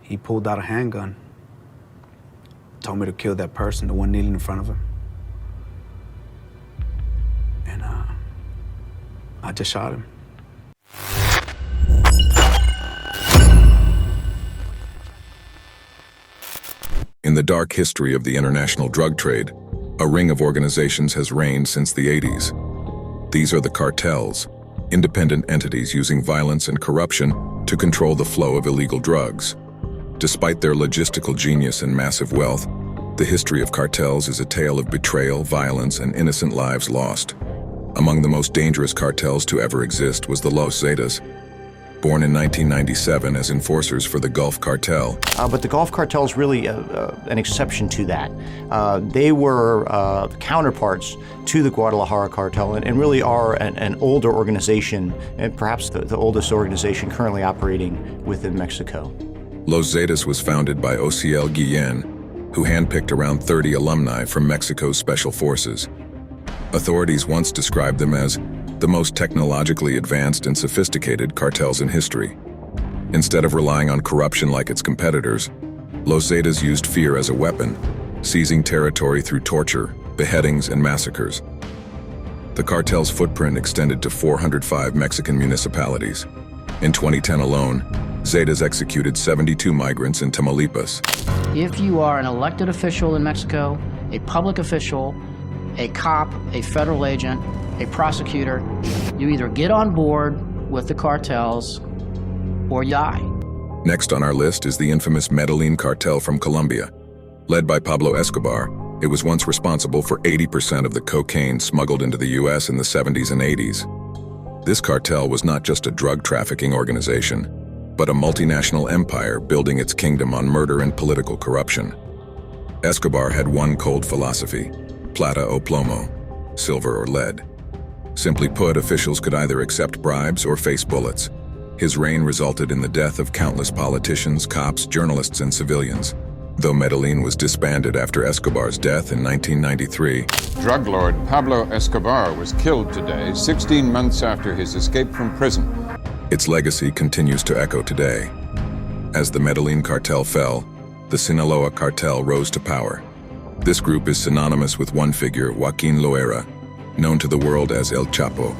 he pulled out a handgun, told me to kill that person, the one kneeling in front of him. And I just shot him. In the dark history of the international drug trade, a ring of organizations has reigned since the 80s. These are the cartels, independent entities using violence and corruption to control the flow of illegal drugs. Despite their logistical genius and massive wealth, the history of cartels is a tale of betrayal, violence, and innocent lives lost. Among the most dangerous cartels to ever exist was the Los Zetas, born in 1997 as enforcers for the Gulf Cartel. But the Gulf Cartel is really an exception to that. They were counterparts to the Guadalajara Cartel and really are an older organization, and perhaps the oldest organization currently operating within Mexico. Los Zetas was founded by Osiel Guillén, who handpicked around 30 alumni from Mexico's special forces. Authorities once described them as the most technologically advanced and sophisticated cartels in history. Instead of relying on corruption like its competitors, Los Zetas used fear as a weapon, seizing territory through torture, beheadings, and massacres. The cartel's footprint extended to 405 Mexican municipalities. In 2010 alone, Zetas executed 72 migrants in Tamaulipas. If you are an elected official in Mexico, a public official, a cop, a federal agent, a prosecutor, you either get on board with the cartels or you die. Next on our list is the infamous Medellín Cartel from Colombia. Led by Pablo Escobar, it was once responsible for 80% of the cocaine smuggled into the US in the 70s and 80s. This cartel was not just a drug trafficking organization, but a multinational empire building its kingdom on murder and political corruption. Escobar had one cold philosophy: plata o plomo, silver or lead. Simply put, officials could either accept bribes or face bullets. His reign resulted in the death of countless politicians, cops, journalists, and civilians. Though Medellín was disbanded after Escobar's death in 1993. Drug lord Pablo Escobar was killed today, 16 months after his escape from prison. Its legacy continues to echo today. As the Medellín Cartel fell, the Sinaloa Cartel rose to power. This group is synonymous with one figure, Joaquin Loera, known to the world as El Chapo.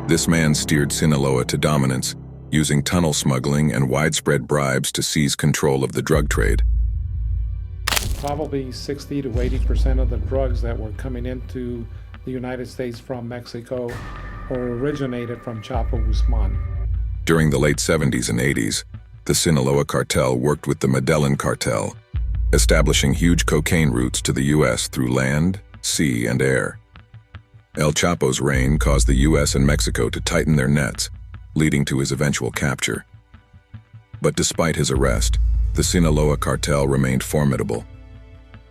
This man steered Sinaloa to dominance, using tunnel smuggling and widespread bribes to seize control of the drug trade. Probably 60 to 80% of the drugs that were coming into the United States from Mexico originated from Chapo Guzman. During the late 70s and 80s, the Sinaloa Cartel worked with the Medellín Cartel, establishing huge cocaine routes to the U.S. through land, sea, and air. El Chapo's reign caused the U.S. and Mexico to tighten their nets, leading to his eventual capture. But despite his arrest, the Sinaloa Cartel remained formidable.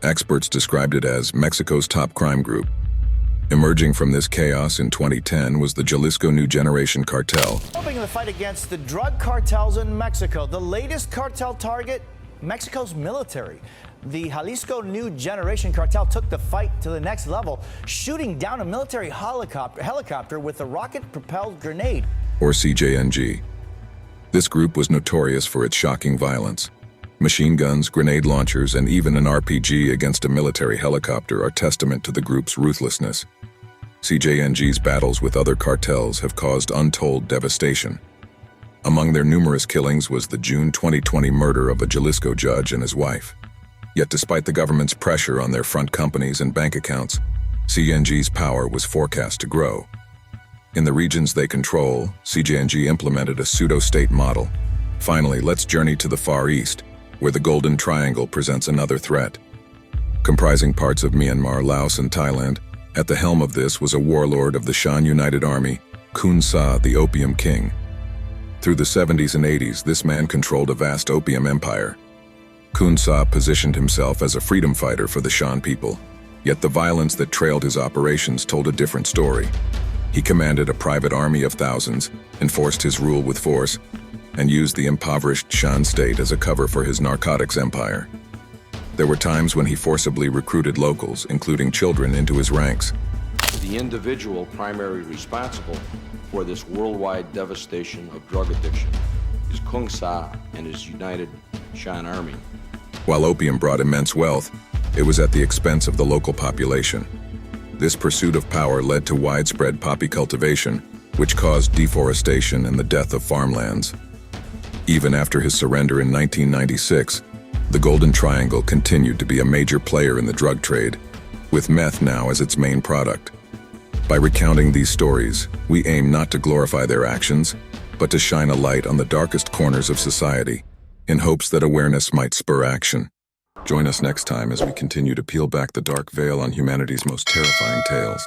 Experts described it as Mexico's top crime group. Emerging from this chaos in 2010 was the Jalisco New Generation Cartel. Helping in the fight against the drug cartels in Mexico, the latest cartel target, Mexico's military. The Jalisco New Generation Cartel took the fight to the next level, shooting down a military helicopter with a rocket-propelled grenade. Or CJNG. This group was notorious for its shocking violence. Machine guns, grenade launchers, and even an RPG against a military helicopter are testament to the group's ruthlessness. CJNG's battles with other cartels have caused untold devastation. Among their numerous killings was the June 2020 murder of a Jalisco judge and his wife. Yet despite the government's pressure on their front companies and bank accounts, CJNG's power was forecast to grow. In the regions they control, CJNG implemented a pseudo-state model. Finally, let's journey to the Far East, where the Golden Triangle presents another threat. Comprising parts of Myanmar, Laos, and Thailand, at the helm of this was a warlord of the Shan United Army, Kun Sa, the Opium King. Through the 70s and 80s, this man controlled a vast opium empire. Kun Sa positioned himself as a freedom fighter for the Shan people, yet the violence that trailed his operations told a different story. He commanded a private army of thousands, enforced his rule with force, and used the impoverished Shan state as a cover for his narcotics empire. There were times when he forcibly recruited locals, including children, into his ranks. The individual primarily responsible for this worldwide devastation of drug addiction is Kung Sa and his United Shan Army. While opium brought immense wealth, it was at the expense of the local population. This pursuit of power led to widespread poppy cultivation, which caused deforestation and the death of farmlands. Even after his surrender in 1996, the Golden Triangle continued to be a major player in the drug trade, with meth now as its main product. By recounting these stories, we aim not to glorify their actions, but to shine a light on the darkest corners of society, in hopes that awareness might spur action. Join us next time as we continue to peel back the dark veil on humanity's most terrifying tales.